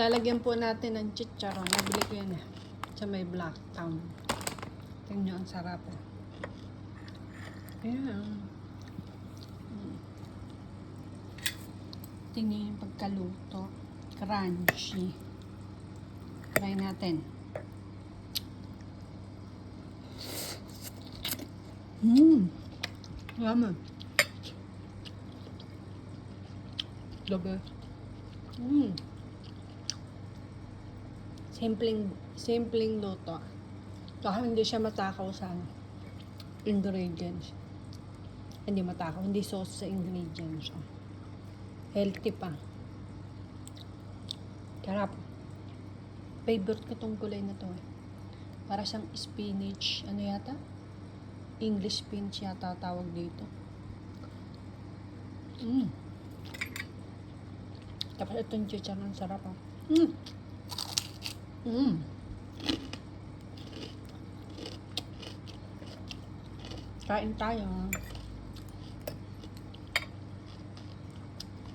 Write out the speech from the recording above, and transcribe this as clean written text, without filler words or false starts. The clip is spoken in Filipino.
Lalagyan po natin ng chicharon. Nabili ko yan sa may Black Town. Tingnan nyo, ang sarap. Ayan. Tingnan yung pagkaluto. Crunchy. Try natin. Yaman. Gabi. Simpleng luto. Saka hindi siya matakaw sa ingredients. Hindi matakaw. Hindi sauce sa ingredients. Healthy pa. Sarap. Favorite ko tong kulay na to. Para siyang spinach. Ano yata? English spinach yata tawag dito. Tapos itong chicharon. Sarap. Kain tayo.